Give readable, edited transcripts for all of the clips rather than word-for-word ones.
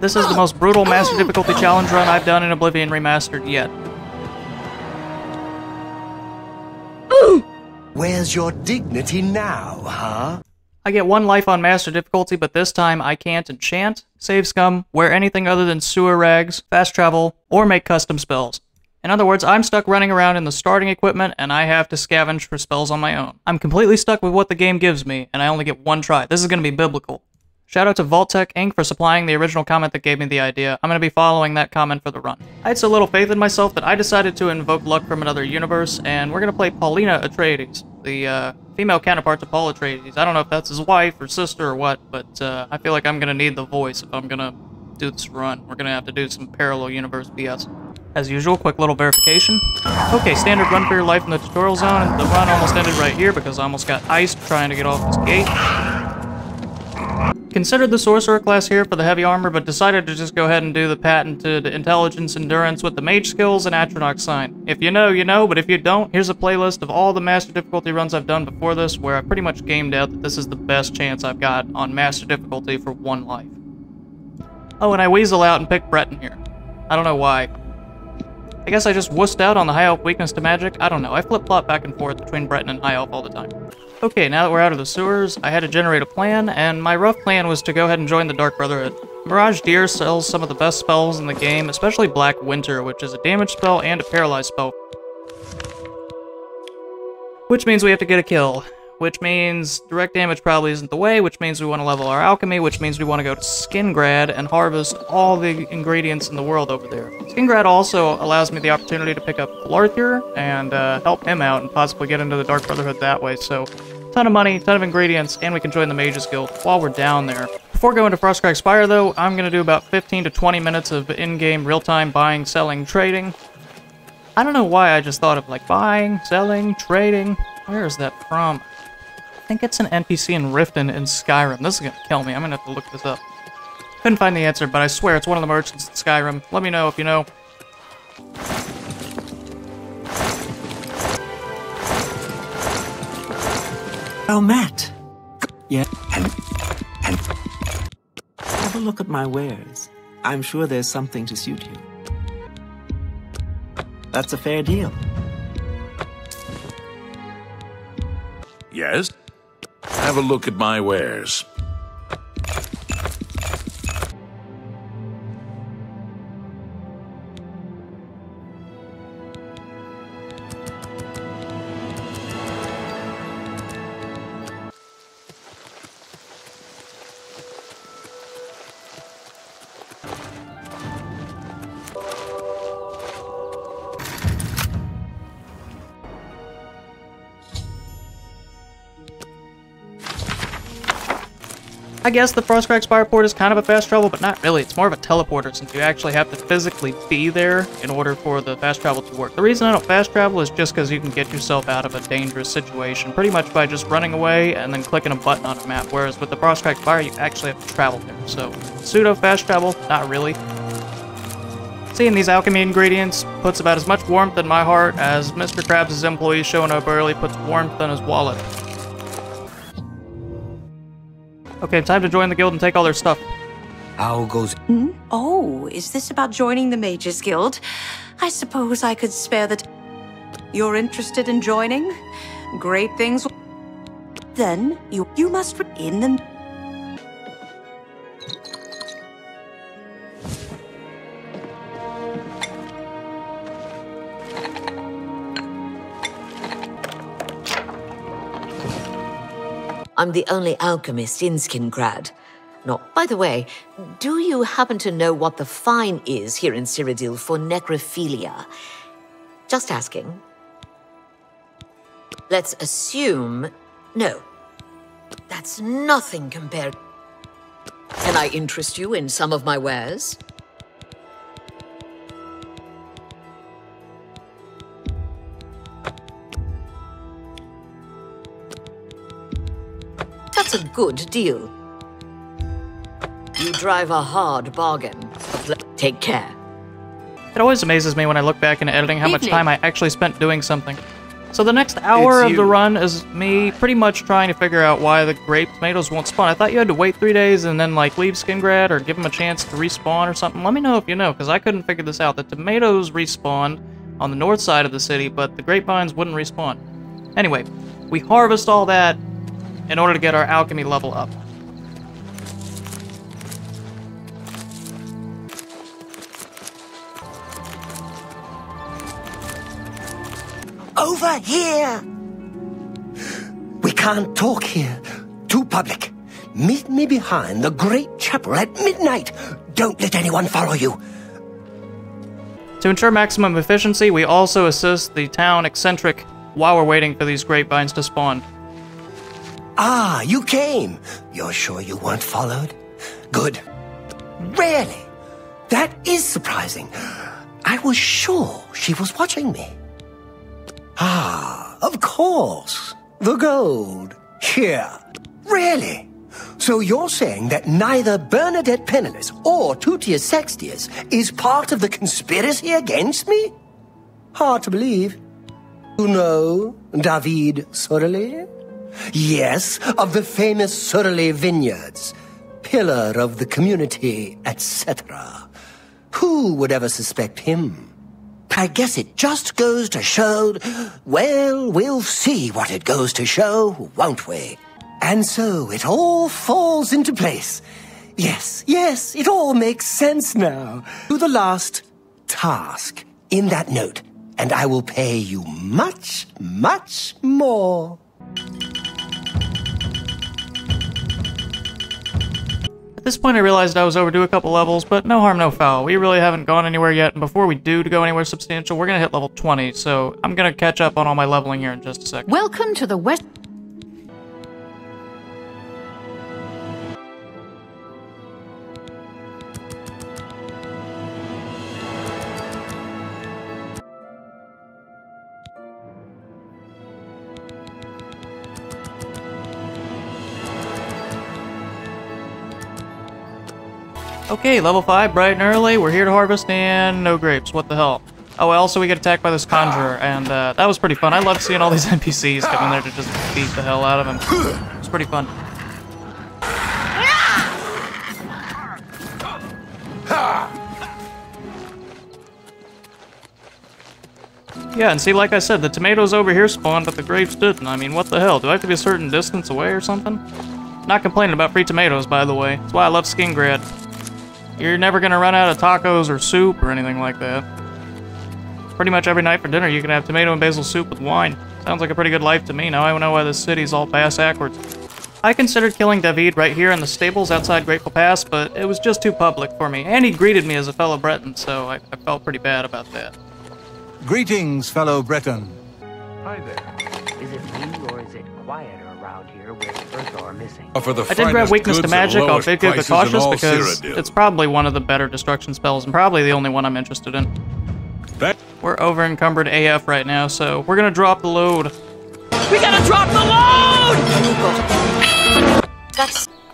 This is the most brutal Master Difficulty challenge run I've done in Oblivion Remastered yet. Where's your dignity now, huh? I get 1 life on Master Difficulty, but this time I can't enchant, save scum, wear anything other than sewer rags, fast travel, or make custom spells. In other words, I'm stuck running around in the starting equipment, and I have to scavenge for spells on my own. I'm completely stuck with what the game gives me, and I only get 1 try. This is going to be biblical. Shout out to Vault-Tec Inc. for supplying the original comment that gave me the idea. I'm going to be following that comment for the run. I had so little faith in myself that I decided to invoke luck from another universe, and we're going to play Paulina Atreides, the female counterpart to Paul Atreides. I don't know if that's his wife or sister or what, but I feel like I'm going to need the voice if I'm going to do this run. We're going to have to do some parallel universe BS. As usual, quick little verification. Okay, standard run for your life in the tutorial zone. The run almost ended right here because I almost got iced trying to get off this gate. Considered the Sorcerer class here for the heavy armor, but decided to just go ahead and do the patented Intelligence Endurance with the Mage skills and Atronach sign. If you know, you know, but if you don't, here's a playlist of all the Master Difficulty runs I've done before this, where I pretty much gamed out that this is the best chance I've got on Master Difficulty for 1 life. Oh, and I weasel out and pick Breton here. I don't know why. I guess I just wussed out on the High Elf weakness to magic. I don't know, I flip-flop back and forth between Breton and High Elf all the time. Okay, now that we're out of the sewers, I had to generate a plan, and my rough plan was to go ahead and join the Dark Brotherhood. Mirage Deer sells some of the best spells in the game, especially Black Winter, which is a damage spell and a paralyze spell. Which means we have to get a kill. Which means direct damage probably isn't the way, which means we want to level our alchemy, which means we want to go to Skingrad and harvest all the ingredients in the world over there. Skingrad also allows me the opportunity to pick up Glarthir and help him out and possibly get into the Dark Brotherhood that way, so ton of money, ton of ingredients, and we can join the Mages Guild while we're down there. Before going to Frostcrack Spire though, I'm going to do about 15 to 20 minutes of in-game real-time buying, selling, trading. I don't know why I just thought of like buying, selling, trading. Where is that from? I think it's an NPC in Riften in Skyrim. This is gonna kill me. I'm gonna have to look this up. Couldn't find the answer, but I swear it's one of the merchants in Skyrim. Let me know if you know. Oh, Matt. Yeah. And have a look at my wares. I'm sure there's something to suit you. That's a fair deal. Yes? Have a look at my wares. I guess the Frostcrack Spire port is kind of a fast travel, but not really. It's more of a teleporter since you actually have to physically be there in order for the fast travel to work. The reason I don't fast travel is just because you can get yourself out of a dangerous situation pretty much by just running away and then clicking a button on a map, whereas with the Frostcrack Spire you actually have to travel there. So, pseudo fast travel, not really. Seeing these alchemy ingredients puts about as much warmth in my heart as Mr. Krabs' employee showing up early puts warmth in his wallet. Okay, time to join the guild and take all their stuff. How goes... Oh, is this about joining the Mages Guild? I suppose I could spare the... You're interested in joining? Great things... Then, you must... In them... I'm the only alchemist in Skingrad. No, by the way, do you happen to know what the fine is here in Cyrodiil for necrophilia? Just asking. Let's assume... No. That's nothing compared... Can I interest you in some of my wares? That's a good deal. You drive a hard bargain. Take care. It always amazes me when I look back in editing how much time I actually spent doing something. So the next hour of the run is me pretty much trying to figure out why the grape tomatoes won't spawn. I thought you had to wait 3 days and then like leave Skingrad or give them a chance to respawn or something. Let me know if you know, because I couldn't figure this out. The tomatoes respawned on the north side of the city, but the grapevines wouldn't respawn. Anyway, we harvest all that in order to get our alchemy level up. Over here! We can't talk here. Too public. Meet me behind the great chapel at midnight. Don't let anyone follow you. To ensure maximum efficiency, we also assist the town eccentric while we're waiting for these grapevines to spawn. Ah, you came. You're sure you weren't followed? Good. Really? That is surprising. I was sure she was watching me. Ah, of course. The gold. Here. Really? So you're saying that neither Bernadette Penniless or Tutius Sextius is part of the conspiracy against me? Hard to believe. You know David Sorelli? Yes, of the famous Sorelli vineyards. Pillar of the community, etc. Who would ever suspect him? I guess it just goes to show... Well, we'll see what it goes to show, won't we? And so it all falls into place. Yes, it all makes sense now. Do the last task in that note, and I will pay you much, much more. At this point I realized I was overdue a couple levels, but no harm, no foul. We really haven't gone anywhere yet, and before we do to go anywhere substantial, we're gonna hit level 20, so I'm gonna catch up on all my leveling here in just a second. Welcome to the West... Okay, level 5, bright and early. We're here to harvest and no grapes. What the hell? Oh, also we get attacked by this conjurer, and that was pretty fun. I loved seeing all these NPCs come in there to just beat the hell out of him. It was pretty fun. Yeah, and see, like I said, the tomatoes over here spawned, but the grapes didn't. I mean, what the hell? Do I have to be a certain distance away or something? Not complaining about free tomatoes, by the way. That's why I love Skingrad. You're never gonna run out of tacos or soup or anything like that. Pretty much every night for dinner you can have tomato and basil soup with wine. Sounds like a pretty good life to me. Now I know why this city's all backwards. I considered killing David right here in the stables outside Grateful Pass, but it was just too public for me. And he greeted me as a fellow Breton, so I felt pretty bad about that. Greetings, fellow Breton. Hi there. Is it me or is it quieter around here with Earthor missing? I did grab Weakness to Magic off Teekeus the Cautious because it's probably one of the better destruction spells and probably the only one I'm interested in. We're over encumbered AF right now, so we're gonna drop the load. We gotta drop the load!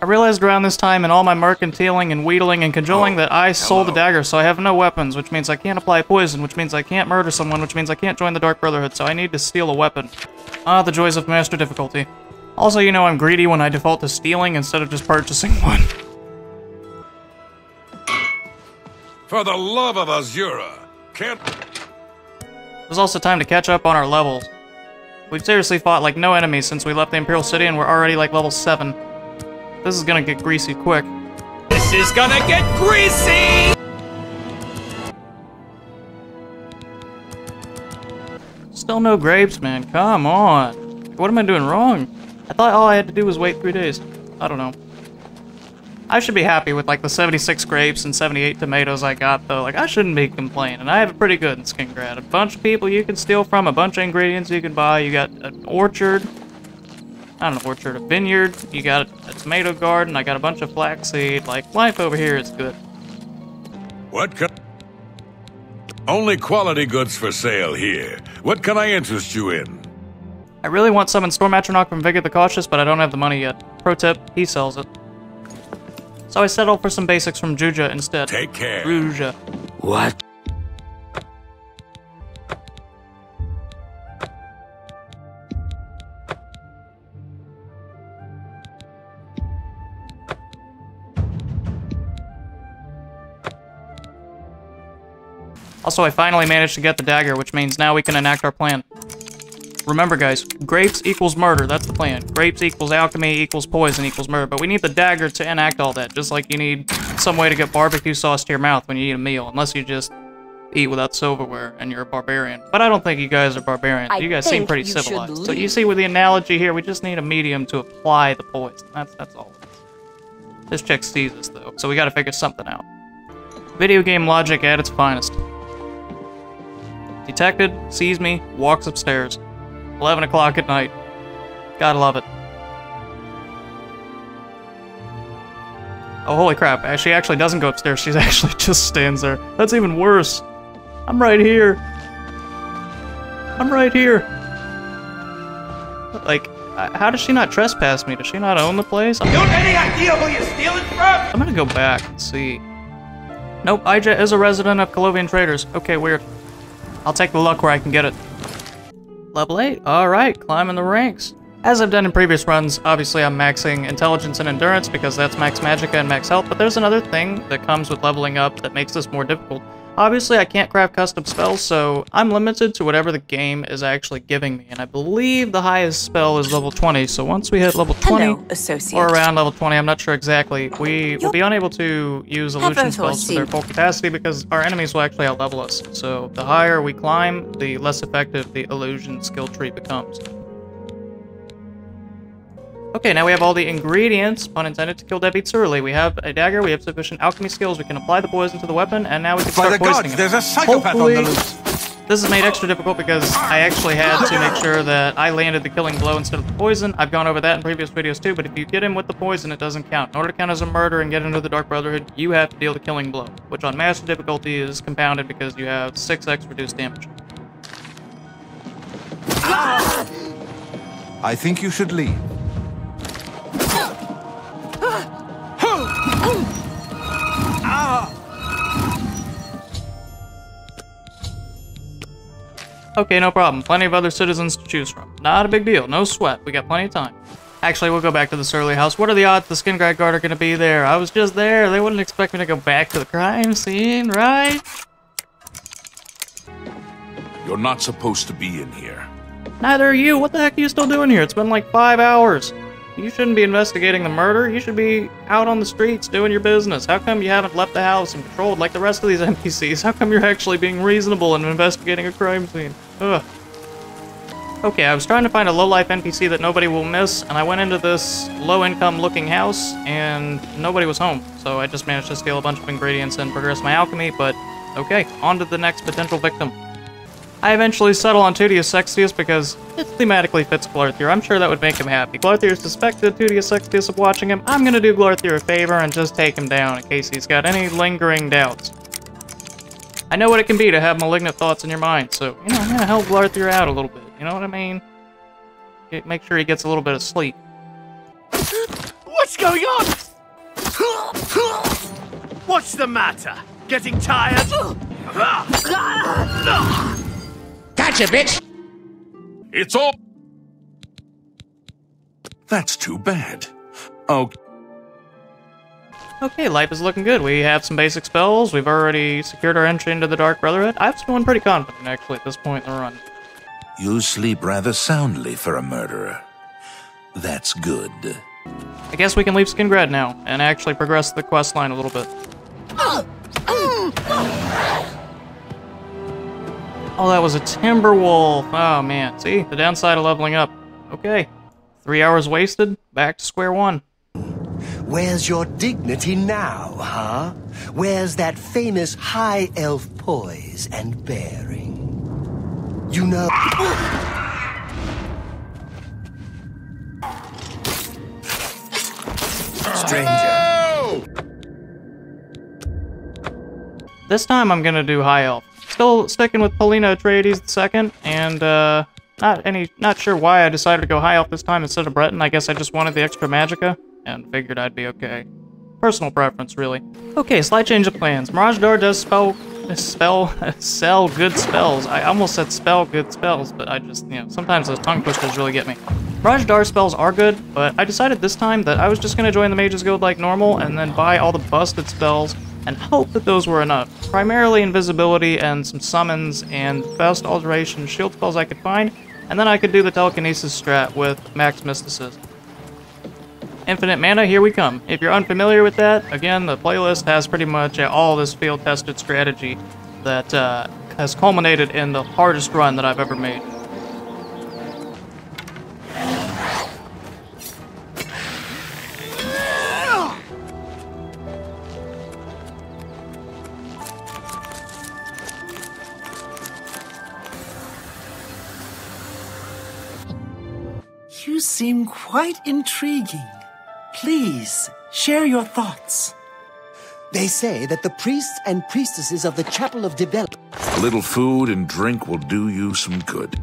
I realized around this time in all my mercantiling and wheedling and cajoling that I sold the dagger, so I have no weapons, which means I can't apply poison, which means I can't murder someone, which means I can't join the Dark Brotherhood, so I need to steal a weapon. Ah, the joys of master difficulty. Also, you know I'm greedy when I default to stealing instead of just purchasing one. For the love of Azura, can't... It was also time to catch up on our levels. We've seriously fought like no enemies since we left the Imperial City and we're already like level 7. This is gonna get greasy quick. This is gonna get greasy! Still no grapes, man. Come on. What am I doing wrong? I thought all I had to do was wait 3 days. I don't know. I should be happy with like the 76 grapes and 78 tomatoes I got though. Like I shouldn't be complaining. I have it pretty good in Skingrad. A bunch of people you can steal from, a bunch of ingredients you can buy. You got an orchard. Not an orchard, a vineyard. You got a tomato garden. I got a bunch of flaxseed. Like life over here is good. What can... Only quality goods for sale here. What can I interest you in? I really want some in Storm Atronach from Vigor the Cautious, but I don't have the money yet. Pro tip, he sells it. So I settled for some basics from Juja instead. Take care. Juja. What? Also, I finally managed to get the dagger, which means now we can enact our plan. Remember, guys, grapes equals murder. That's the plan. Grapes equals alchemy equals poison equals murder. But we need the dagger to enact all that, just like you need some way to get barbecue sauce to your mouth when you eat a meal, unless you just eat without silverware and you're a barbarian. But I don't think you guys are barbarians. You guys seem pretty civilized. So you see with the analogy here, we just need a medium to apply the poison. That's all it is. This chick sees us, though, so we gotta figure something out. Video game logic at its finest. Detected, sees me, walks upstairs. 11 o'clock at night. Gotta love it. Oh, holy crap. She actually doesn't go upstairs. She actually just stands there. That's even worse. I'm right here. I'm right here. Like, how does she not trespass me? Does she not own the place? You have any idea who you're stealing from? I'm gonna go back and see. Nope, Ija is a resident of Colovian Traders. Okay, weird. I'll take the luck where I can get it. Level 8. Alright, climbing the ranks. As I've done in previous runs, obviously I'm maxing intelligence and endurance because that's max magicka and max health, but there's another thing that comes with leveling up that makes this more difficult. Obviously I can't craft custom spells, so I'm limited to whatever the game is actually giving me, and I believe the highest spell is level 20, so once we hit level 20, Hello, associate. or around level 20, I'm not sure exactly, we will be unable to use illusion spells to their full capacity because our enemies will actually outlevel us. So the higher we climb, the less effective the illusion skill tree becomes. Okay, now we have all the ingredients, pun intended, to kill deadbeats early. We have a dagger, we have sufficient alchemy skills, we can apply the poison to the weapon, and now we can start poisoning There's him. a psychopath on the loose. This is made extra difficult because I actually had to make sure that I landed the killing blow instead of the poison. I've gone over that in previous videos too, but if you get him with the poison, it doesn't count. In order to count as a murder and get into the Dark Brotherhood, you have to deal the killing blow, which on master difficulty is compounded because you have 6x reduced damage. I think you should leave. Okay, no problem. Plenty of other citizens to choose from. Not a big deal. No sweat. We got plenty of time. Actually, we'll go back to the Surly house. What are the odds the Skingrad guard are going to be there? I was just there. They wouldn't expect me to go back to the crime scene, right? You're not supposed to be in here. Neither are you. What the heck are you still doing here? It's been like 5 hours. You shouldn't be investigating the murder. You should be out on the streets doing your business. How come you haven't left the house and patrolled like the rest of these NPCs? How come you're actually being reasonable and investigating a crime scene? Ugh. Okay, I was trying to find a low-life NPC that nobody will miss, and I went into this low-income looking house, and nobody was home. So I just managed to steal a bunch of ingredients and progress my alchemy, but okay, on to the next potential victim. I eventually settle on Teekeus Sextius because it thematically fits Glarthir. I'm sure that would make him happy. Glarthir suspected Teekeus Sextius of watching him. I'm gonna do Glarthir a favor and just take him down in case he's got any lingering doubts. I know what it can be to have malignant thoughts in your mind, so, you know, I'm gonna help Glarthir out a little bit. You know what I mean? Make sure he gets a little bit of sleep. What's going on? What's the matter? Getting tired? Gotcha, bitch! It's all... That's too bad. Oh. Okay, life is looking good. We have some basic spells. We've already secured our entry into the Dark Brotherhood. I'm feeling pretty confident, actually, at this point in the run. You sleep rather soundly for a murderer. That's good. I guess we can leave Skingrad now, and actually progress the quest line a little bit. Oh, that was a timber wolf. Oh, man. See? The downside of leveling up. Okay. 3 hours wasted. Back to square one. Where's your dignity now, huh? Where's that famous high elf poise and bearing? You know... Stranger. This time I'm gonna do high elf. Still sticking with Polina Atreides II, and not sure why I decided to go high elf this time instead of Breton. I guess I just wanted the extra magicka and figured I'd be okay. Personal preference, really. Okay, slight change of plans. Mirage Dar does sell good spells. I almost said spell good spells, but I just, you know, sometimes those tongue twisters really get me. Mirage Dar spells are good, but I decided this time that I was just gonna join the Mages Guild like normal and then buy all the busted spells and hope that those were enough. primarily invisibility and some summons and best alteration shield spells I could find, and then I could do the telekinesis strat with max mysticism. Infinite mana, here we come. If you're unfamiliar with that, again, the playlist has pretty much all this field-tested strategy that has culminated in the hardest run that I've ever made. You seem quite intriguing. Please, share your thoughts. They say that the priests and priestesses of the Chapel of Development... A little food and drink will do you some good.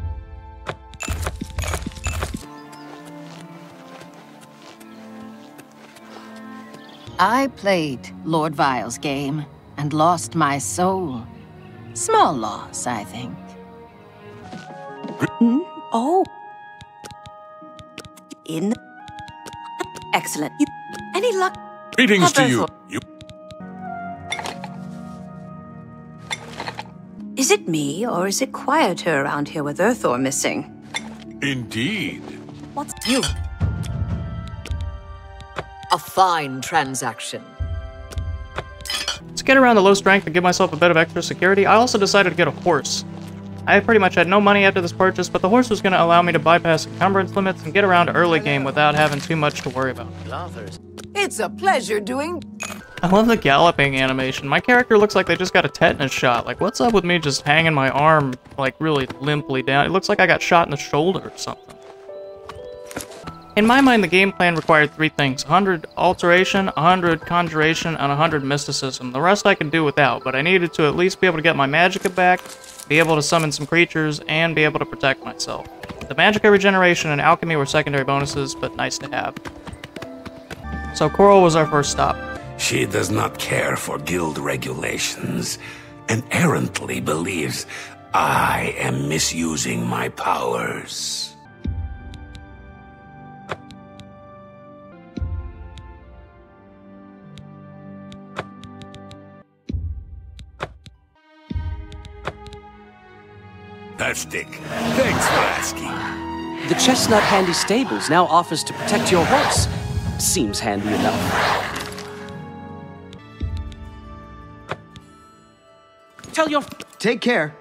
I played Lord Vile's game and lost my soul. Small loss, I think. Oh. Excellent. Any luck? Greetings to you. Is it me, or is it quieter around here with Urthor missing? Indeed. What's you? A fine transaction. To get around the low strength and give myself a bit of extra security, I also decided to get a horse. I pretty much had no money after this purchase, but the horse was going to allow me to bypass encumbrance limits and get around early game without having too much to worry about. It's a pleasure doing... I love the galloping animation. My character looks like they just got a tetanus shot. Like, what's up with me just hanging my arm, like, really limply down? It looks like I got shot in the shoulder or something. In my mind, the game plan required 3 things. 100 alteration, 100 conjuration, and 100 mysticism. The rest I could do without, but I needed to at least be able to get my magicka back, be able to summon some creatures, and be able to protect myself. The magicka regeneration and alchemy were secondary bonuses, but nice to have. So Coral was our first stop. She does not care for guild regulations, and errantly believes I am misusing my powers. Fantastic. Thanks for asking. The Chestnut Handy Stables now offers to protect your horse. Seems handy enough. Tell your... Take care.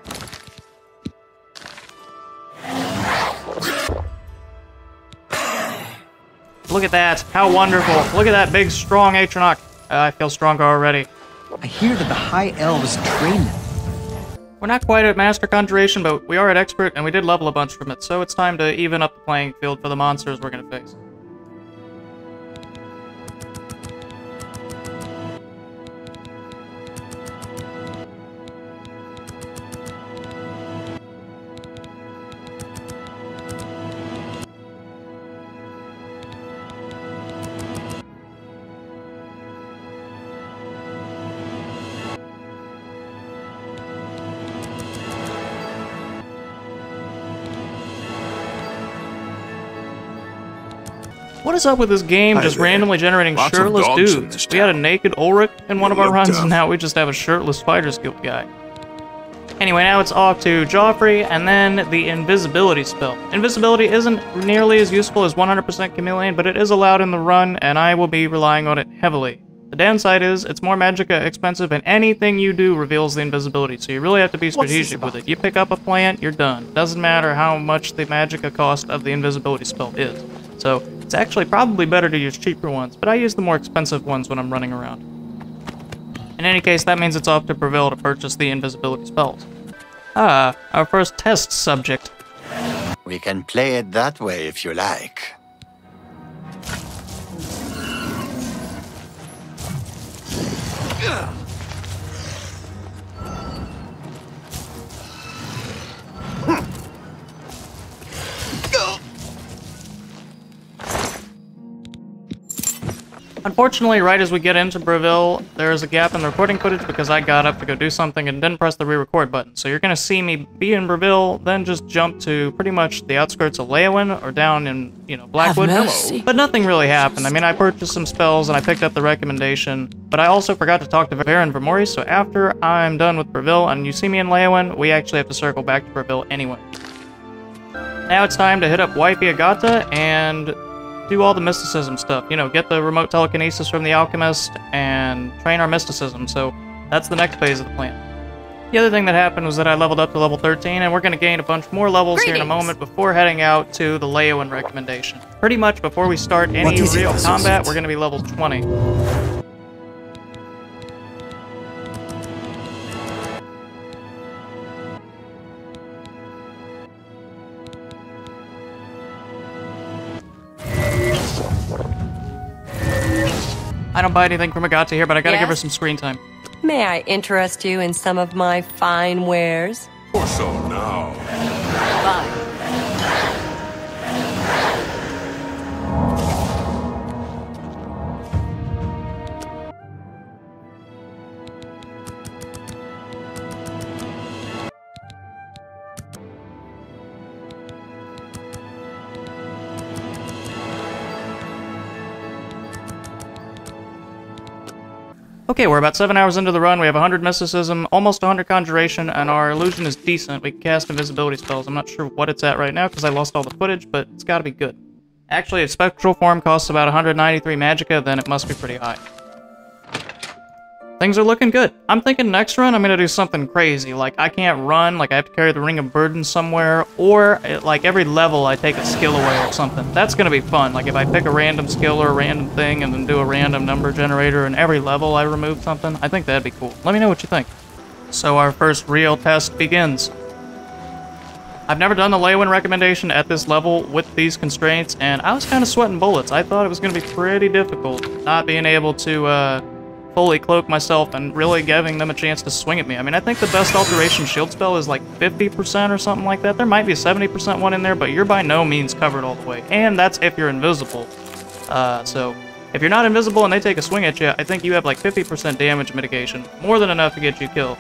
Look at that. How wonderful. Look at that big, strong Atronach. I feel stronger already. I hear that the High Elves train them. We're not quite at Master Conjuration, but we are at Expert, and we did level a bunch from it, so it's time to even up the playing field for the monsters we're gonna face. What is up with this game just randomly generating shirtless dudes? We had a naked Ulrich in one of our runs, and now we just have a shirtless Fighters Guild guy. Anyway, now it's off to Joffrey, and then the Invisibility spell. Invisibility isn't nearly as useful as 100% Chameleon, but it is allowed in the run, and I will be relying on it heavily. The downside is, it's more magicka expensive, and anything you do reveals the invisibility, so you really have to be strategic with it. You pick up a plant, you're done. Doesn't matter how much the magicka cost of the invisibility spell is. So, it's actually probably better to use cheaper ones, but I use the more expensive ones when I'm running around. In any case, that means it's off to Prevail to purchase the invisibility spells. Ah, our first test subject. We can play it that way if you like. Unfortunately, right as we get into Breville, there is a gap in the recording footage because I got up to go do something and didn't press the re-record button. So you're gonna see me be in Breville, then just jump to pretty much the outskirts of Leyawin or down in, you know, Blackwood. But nothing really happened. I mean, I purchased some spells and I picked up the recommendation, but I also forgot to talk to Baron Vermori, so after I'm done with Breville and you see me in Leyawin, we actually have to circle back to Breville anyway. Now it's time to hit up Wifey Agata and do all the mysticism stuff. You know, get the remote telekinesis from the alchemist and train our mysticism. So that's the next phase of the plan. The other thing that happened was that I leveled up to level 13, and we're going to gain a bunch more levels here in a moment before heading out to the Leyawin recommendation. Pretty much before we start any real combat, we're going to be level 20. I don't buy anything from Agata here, but I gotta give her some screen time. May I interest you in some of my fine wares? So now. Fine. Okay, we're about 7 hours into the run. We have 100 mysticism, almost 100 conjuration, and our illusion is decent. We can cast invisibility spells. I'm not sure what it's at right now because I lost all the footage, but it's gotta be good. Actually, if spectral form costs about 193 magicka, then it must be pretty high. Things are looking good. I'm thinking next run I'm gonna do something crazy. Like, I can't run, like I have to carry the Ring of Burden somewhere, or like every level I take a skill away or something. That's gonna be fun. Like if I pick a random skill or a random thing and then do a random number generator and every level I remove something, I think that'd be cool. Let me know what you think. So our first real test begins. I've never done the Leyawin recommendation at this level with these constraints, and I was kind of sweating bullets. I thought it was gonna be pretty difficult not being able to fully cloak myself and really giving them a chance to swing at me. I mean, I think the best alteration shield spell is like 50% or something like that. There might be a 70% one in there, but you're by no means covered all the way. And that's if you're invisible. So if you're not invisible and they take a swing at you, I think you have like 50% damage mitigation. More than enough to get you killed.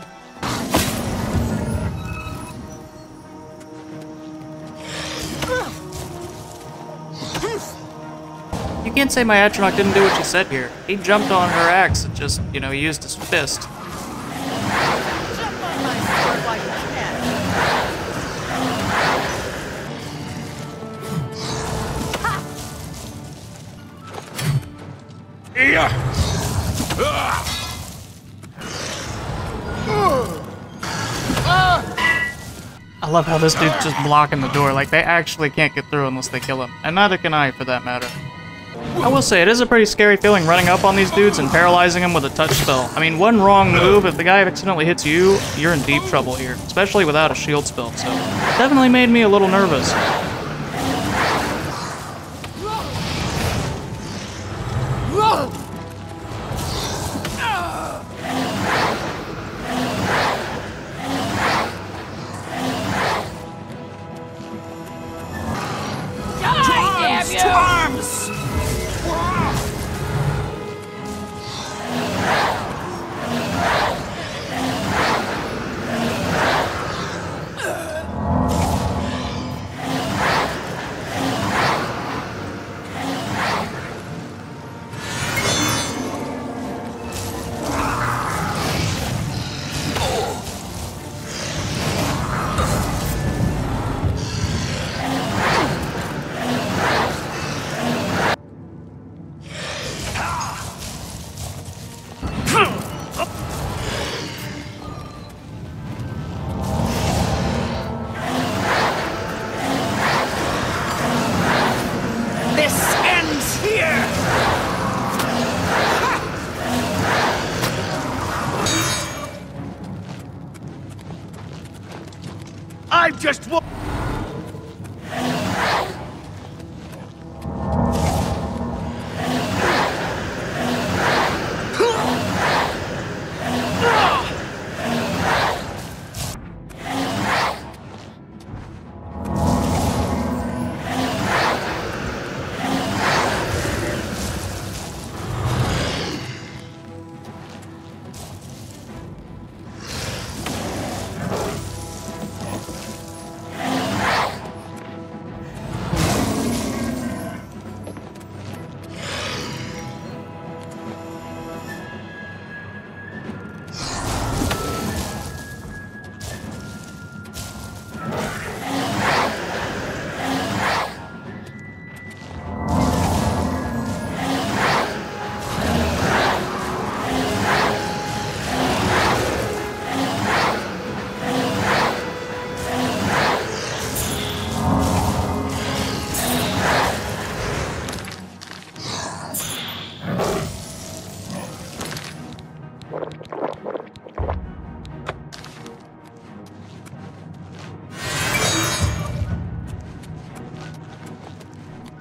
You can't say my Atronach didn't do what she said here. He jumped on her axe and just, you know, he used his fist. I love how this dude's just blocking the door. Like, they actually can't get through unless they kill him. And neither can I, for that matter. I will say, it is a pretty scary feeling running up on these dudes and paralyzing them with a touch spell. I mean, one wrong move, if the guy accidentally hits you, you're in deep trouble here. Especially without a shield spell, so it definitely made me a little nervous. To arms! I've just won.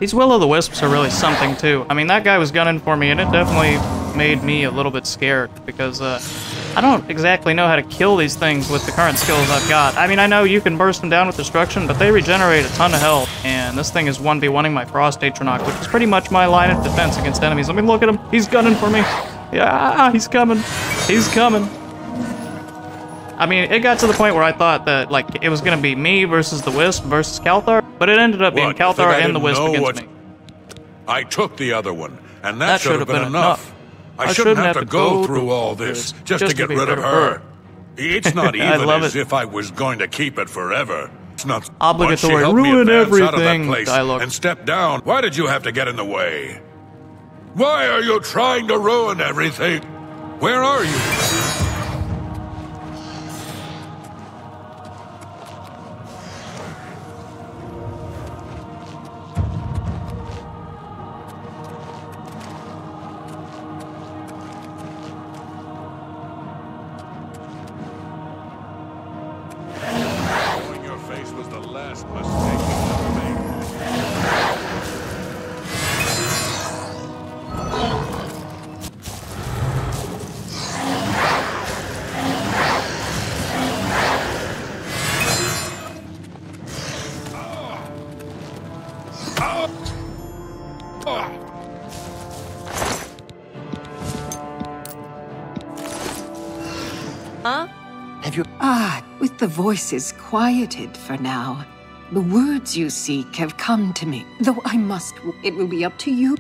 These will-o'-the-wisps are really something, too. I mean, that guy was gunning for me, and it definitely made me a little bit scared, because, I don't exactly know how to kill these things with the current skills I've got. I mean, I know you can burst them down with destruction, but they regenerate a ton of health, and this thing is 1v1ing my Frost Atronach, which is pretty much my line of defense against enemies. I mean, look at him. He's gunning for me. Yeah, he's coming. He's coming. I mean, it got to the point where I thought that, like, it was going to be me versus the Wisp versus Kalthar, but it ended up being Kalthar and the Wisp against me. I took the other one, and that should have been enough. I shouldn't have to go through all this just to get rid of her. It's not even as if I was going to keep it forever. It's not obligatory. Ruin everything. Dialogue. And step down. Why did you have to get in the way? Why are you trying to ruin everything? Where are you? With the voices quieted for now, the words you seek have come to me. Though I must, it will be up to you.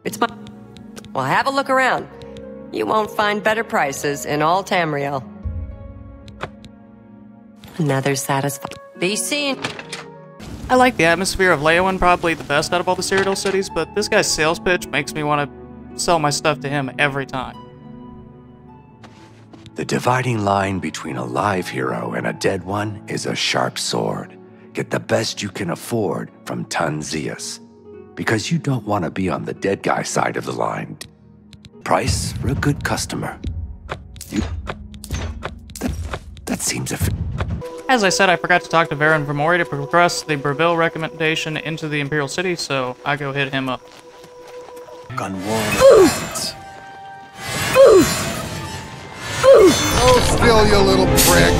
It's my... Well, have a look around. You won't find better prices in all Tamriel. Another satisfying... Be seen. I like the atmosphere of Leyawin probably the best out of all the Cyrodiil cities, but this guy's sales pitch makes me want to sell my stuff to him every time. The dividing line between a live hero and a dead one is a sharp sword. Get the best you can afford from Tanzius, because you don't want to be on the dead guy side of the line. Price for a good customer. That seems a... As I said, I forgot to talk to Varen Vermori to progress the Breville recommendation into the Imperial City, so I go hit him up. Gun warm. Oh, still, you little prick.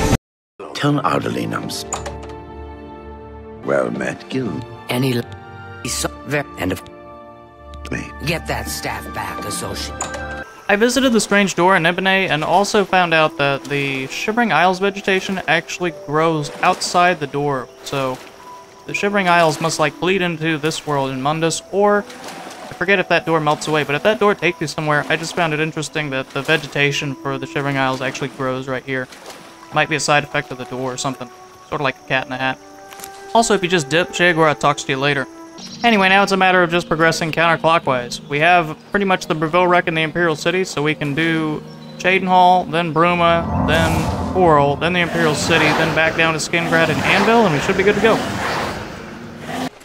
Tell Ardelinums. Well met, Gil. Any and of get that staff back, associate. I visited the Strange Door in Ebene and also found out that the Shivering Isles vegetation actually grows outside the door, so the Shivering Isles must like bleed into this world in Mundus, or I forget if that door melts away, but if that door takes you somewhere, I just found it interesting that the vegetation for the Shivering Isles actually grows right here. Might be a side effect of the door or something, sort of like a cat in a hat. Also, if you just dip, Sheagora talks to you later. Anyway, now it's a matter of just progressing counterclockwise. We have pretty much the Breville wreck in the Imperial City, so we can do Cheydinhall, then Bruma, then Coral, then the Imperial City, then back down to Skingrad and Anvil, and we should be good to go.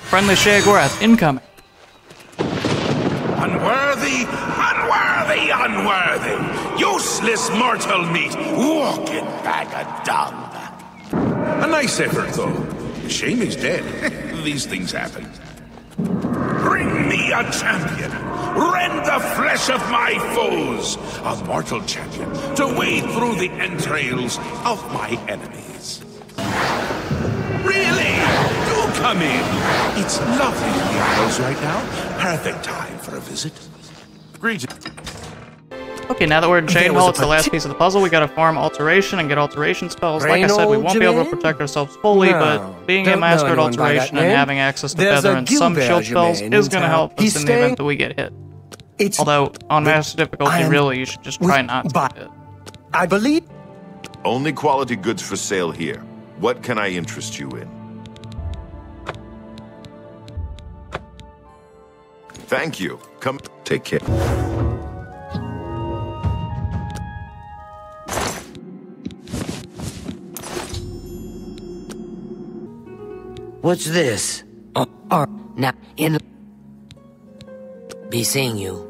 Friendly Sheagorath incoming. Unworthy, unworthy, unworthy! Useless mortal meat, walking bag of dung. A nice effort, though. Shame he's dead. These things happen. Bring me a champion! Rend the flesh of my foes! A mortal champion to wade through the entrails of my enemies. Really? Do come in! It's lovely in the Isles right now. Perfect time for a visit. Greetings. Okay, now that we're in Cheydinhall, it's the last piece of the puzzle. We gotta farm Alteration and get Alteration spells. Like I said, we won't be able to protect ourselves fully, but being a mastered Alteration and having access to Feather and some shield spells is gonna help us in the event that we get hit. Although, on master difficulty, really, you should just try not to get hit. I believe... Only quality goods for sale here. What can I interest you in? Thank you. Come, take care. What's this? Now, in... Be seeing you.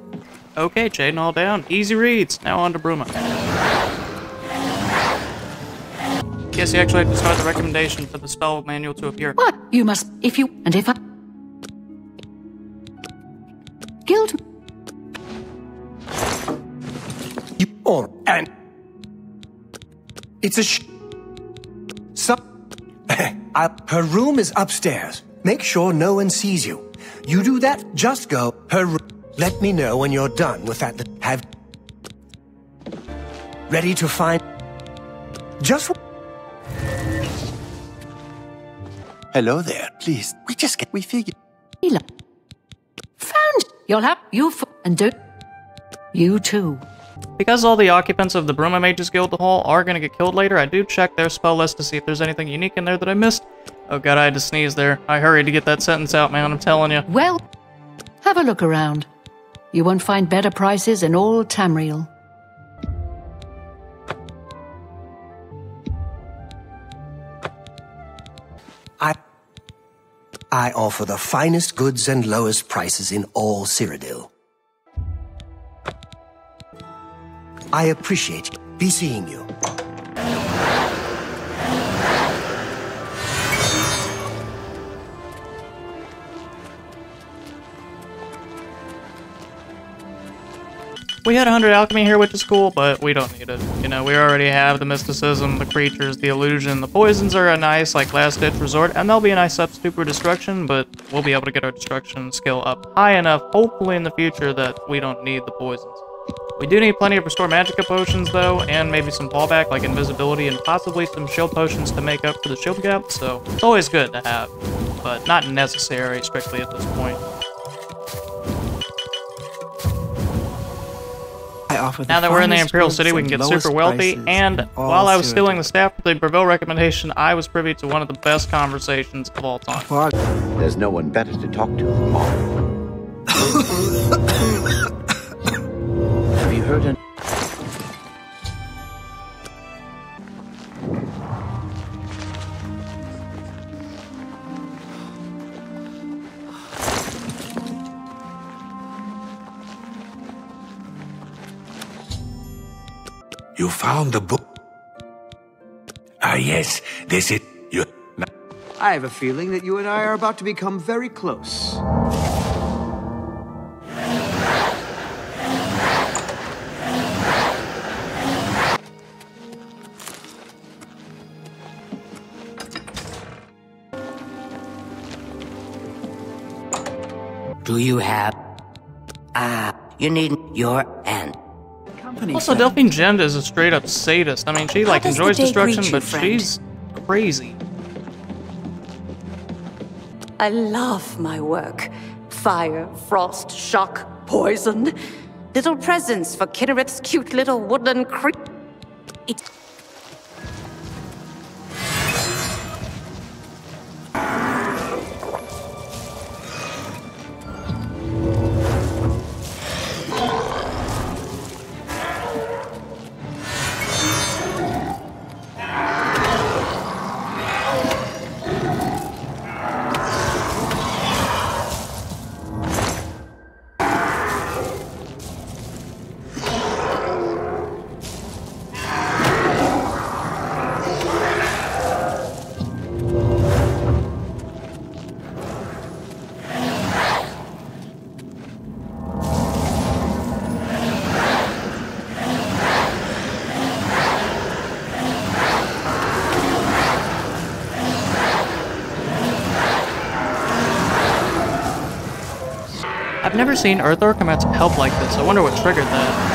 Okay, Cheydinhall down. Easy reads. Now on to Bruma. Yes, you actually have to start the recommendation for the spell manual to appear. What? You must, if you, and if I... Guild... You or and... It's a her room is upstairs. Make sure no one sees you. You do that, just go. Let me know when you're done with that. Have... Ready to find... Just... Hello there, please. We figured... Found... You'll have... and do... You too. Because all the occupants of the Bruma Mages Guild Hall are going to get killed later, I do check their spell list to see if there's anything unique in there that I missed. Oh god, I had to sneeze there. I hurried to get that sentence out, man, I'm telling you. Well, have a look around. You won't find better prices in all Tamriel. I offer the finest goods and lowest prices in all Cyrodiil. I appreciate you. Be seeing you. We had 100 alchemy here, which is cool, but we don't need it. You know, we already have the mysticism, the creatures, the illusion. The poisons are a nice, like, last-ditch resort, and they'll be a nice substitute for destruction, but we'll be able to get our destruction skill up high enough, hopefully in the future, that we don't need the poisons. We do need plenty of Restore Magicka potions, though, and maybe some fallback, like Invisibility, and possibly some shield potions to make up for the shield gap, so it's always good to have, but not necessary strictly at this point. Now that we're in the Imperial City, we can get super wealthy, and while I was stealing the staff for the Breville recommendation, I was privy to one of the best conversations of all time. There's no one better to talk to. Have you heard an... You found the book? Ah, yes, this is... You... I have a feeling that you and I are about to become very close. Do you have... you need your end. Also, Delphine Gend is a straight-up sadist. I mean, she, like, enjoys destruction, but she's crazy. I love my work. Fire, frost, shock, poison. Little presents for Kinnereth's cute little woodland creature. I've never seen Earthor come out to help like this. I wonder what triggered that.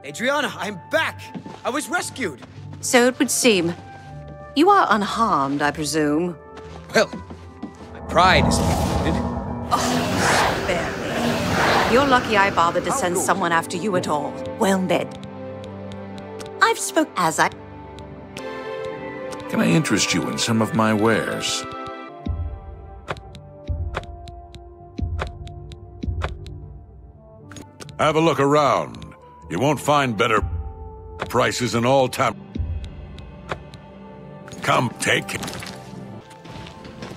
Adriana, I'm back! I was rescued! So it would seem. You are unharmed, I presume. Well, my pride is wounded. Oh, spare me. You're lucky I bothered to send someone after you at all. Well met. I've spoke as I... Can I interest you in some of my wares? Have a look around. You won't find better prices in all time. Come, take it.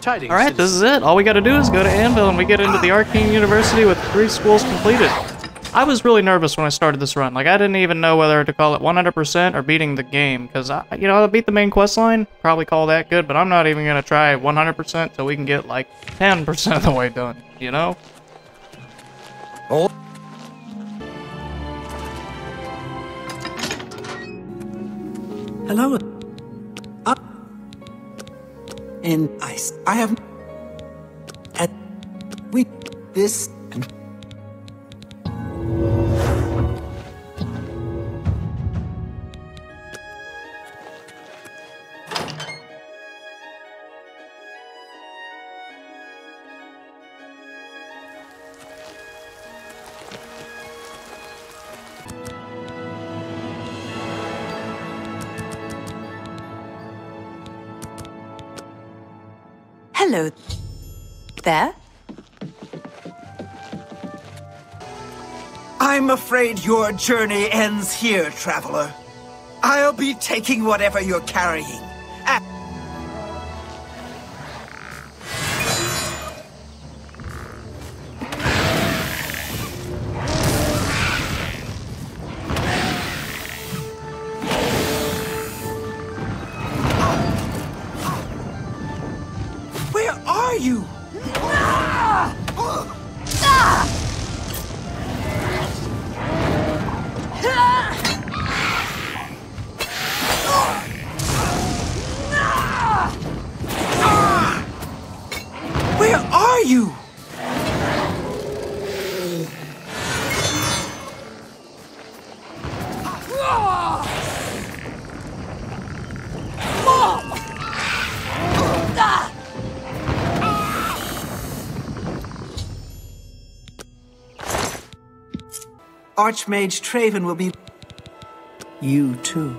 Alright, this is it. All we gotta do is go to Anvil and we get into the Arcane University with 3 schools completed. I was really nervous when I started this run. Like, I didn't even know whether to call it 100% or beating the game. Because, you know, I beat the main quest line. Probably call that good, but I'm not even gonna try 100% till we can get, like, 10% of the way done. You know? Oh. Hello. And I have this and Hello there. I'm afraid your journey ends here, traveler. I'll be taking whatever you're carrying. Where are you? Where are you? Archmage Traven will be... You too.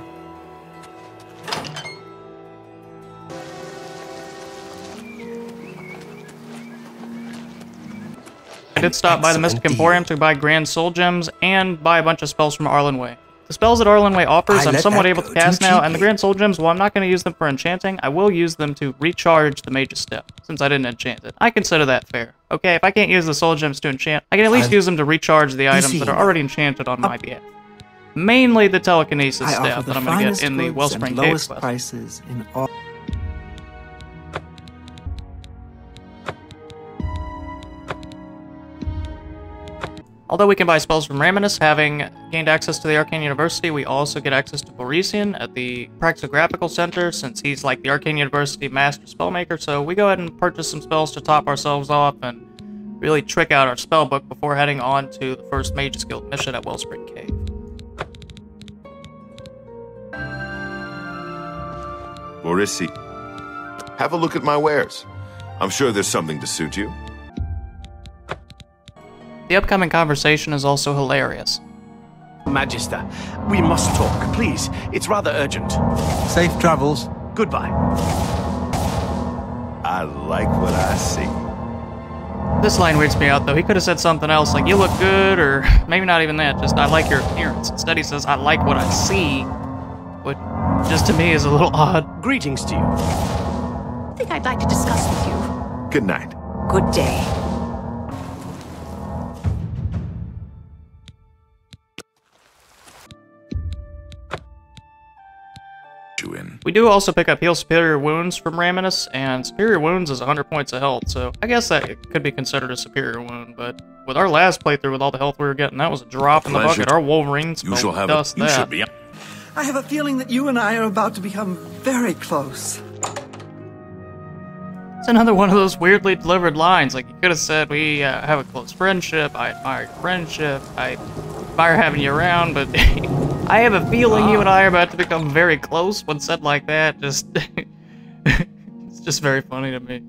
I did stop by the Mystic Emporium to buy Grand Soul Gems and buy a bunch of spells from Arlen Way. The spells that Arlen Way offers, I'm somewhat able to cast now, and the Grand Soul Gems, while I'm not going to use them for enchanting, I will use them to recharge the Mage's Step, since I didn't enchant it. I consider that fair. Okay, if I can't use the Soul Gems to enchant, I can at least use them to recharge the items that are already enchanted on my behalf. Mainly the Telekinesis Staff that I'm going to get in the Wellspring Cave quest. Prices in all. Although we can buy spells from Raminus, having gained access to the Arcane University, we also get access to Boresian at the Praxographical Center, since he's like the Arcane University Master Spellmaker, so we go ahead and purchase some spells to top ourselves off and really trick out our spellbook before heading on to the first Mage's Guild mission at Wellspring Cave. Boresi, have a look at my wares. I'm sure there's something to suit you. The upcoming conversation is also hilarious. Magister, we must talk, please. It's rather urgent. Safe travels. Goodbye. I like what I see. This line weirds me out, though. He could have said something else, like, you look good, or maybe not even that, just, I like your appearance. Instead, he says, I like what I see, which, just to me, is a little odd. Greetings to you. I think I'd like to discuss with you. Good night. Good day. We do also pick up Heal Superior Wounds from Raminus, and Superior Wounds is 100 points of health, so I guess that could be considered a Superior Wound, but with our last playthrough with all the health we were getting, that was a drop in the bucket. Our Wolverine spell dust that. I have a feeling that you and I are about to become very close. It's another one of those weirdly delivered lines, like you could have said, we have a close friendship, I admire your friendship, I admire having you around, but I have a feeling you and I are about to become very close. When said like that, just it's just very funny to me.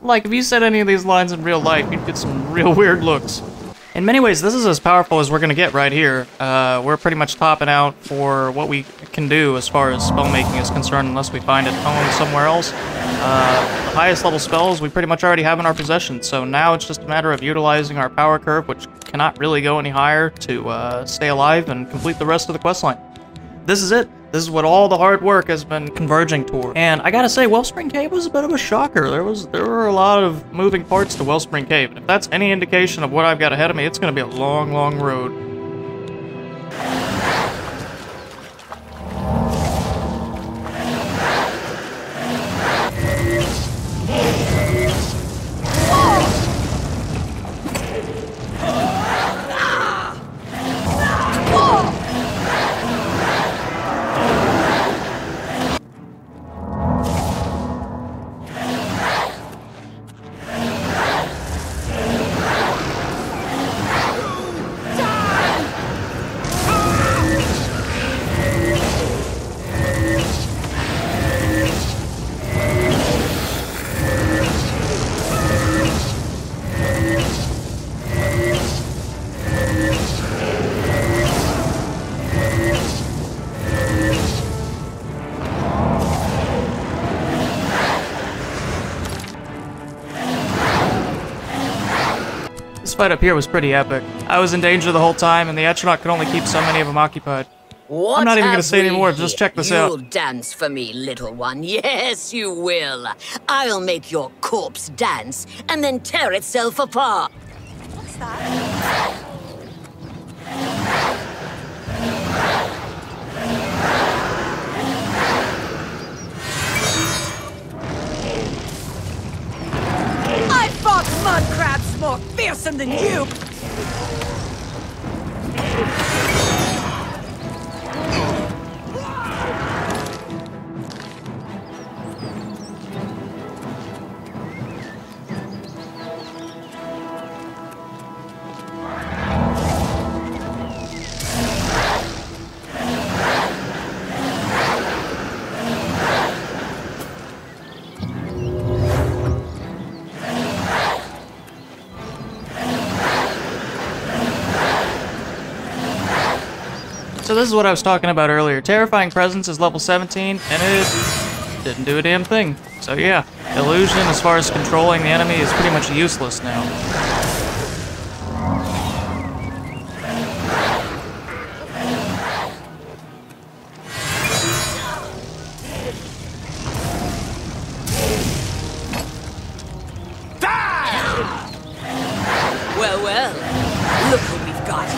Like, if you said any of these lines in real life, you'd get some real weird looks. In many ways, this is as powerful as we're gonna get right here. We're pretty much topping out for what we can do as far as spellmaking is concerned unless we find it honed somewhere else. The highest level spells we pretty much already have in our possession, so now it's just a matter of utilizing our power curve, which cannot really go any higher, to stay alive and complete the rest of the questline. This is it. This is what all the hard work has been converging toward. And I gotta say, Wellspring Cave was a bit of a shocker. There were a lot of moving parts to Wellspring Cave, and if that's any indication of what I've got ahead of me, it's gonna be a long, long road. This fight up here was pretty epic. I was in danger the whole time, and the astronaut could only keep so many of them occupied. I'm not even gonna say any more, just check this out. You'll dance for me, little one. Yes, you will. I'll make your corpse dance, and then tear itself apart. What's that? I fought mud crabs more fearsome than you! So this is what I was talking about earlier. Terrifying Presence is level 17, and it didn't do a damn thing. So yeah, Illusion as far as controlling the enemy is pretty much useless now. Well, well, look what we've got.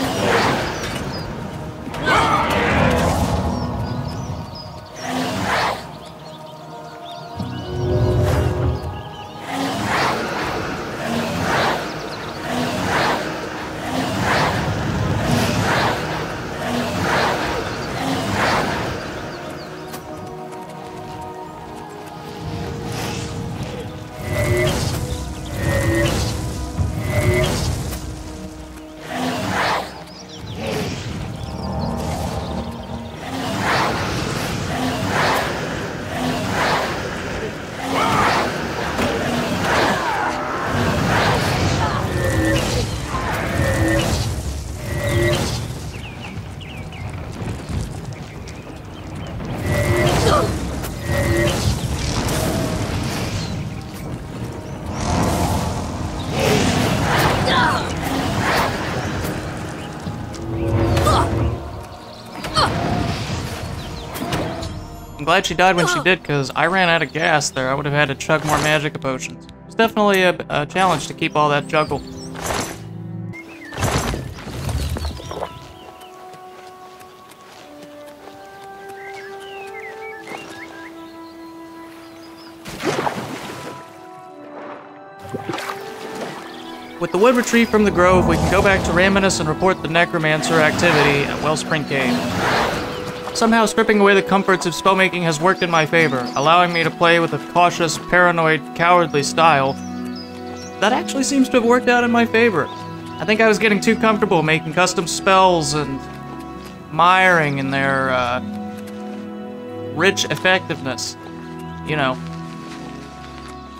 I'm glad she died when she did, because I ran out of gas there. I would have had to chug more magic potions. It's definitely a challenge to keep all that juggle. With the wood retrieved from the grove, we can go back to Raminus and report the necromancer activity at Wellspring Cave. Somehow stripping away the comforts of spellmaking has worked in my favor, allowing me to play with a cautious, paranoid, cowardly style that actually seems to have worked out in my favor. I think I was getting too comfortable making custom spells and miring in their rich effectiveness. You know.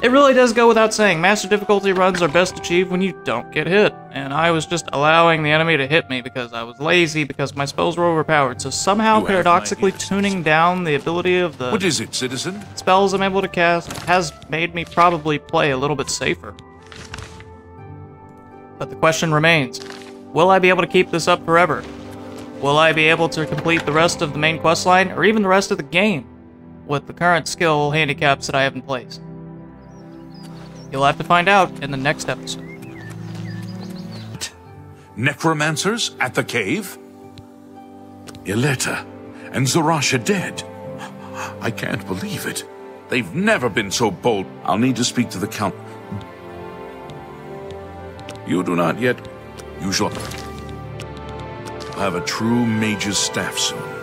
It really does go without saying, master difficulty runs are best achieved when you don't get hit. And I was just allowing the enemy to hit me because I was lazy, because my spells were overpowered. So somehow, paradoxically, tuning down the ability of the... What is it, citizen? ...spells I'm able to cast has made me probably play a little bit safer. But the question remains, will I be able to keep this up forever? Will I be able to complete the rest of the main questline, or even the rest of the game, with the current skill handicaps that I have in place? You'll have to find out in the next episode. Necromancers at the cave? Ileta and Zarasha dead. I can't believe it. They've never been so bold. I'll need to speak to the Count. You do not yet. You shall have a true mage's staff soon.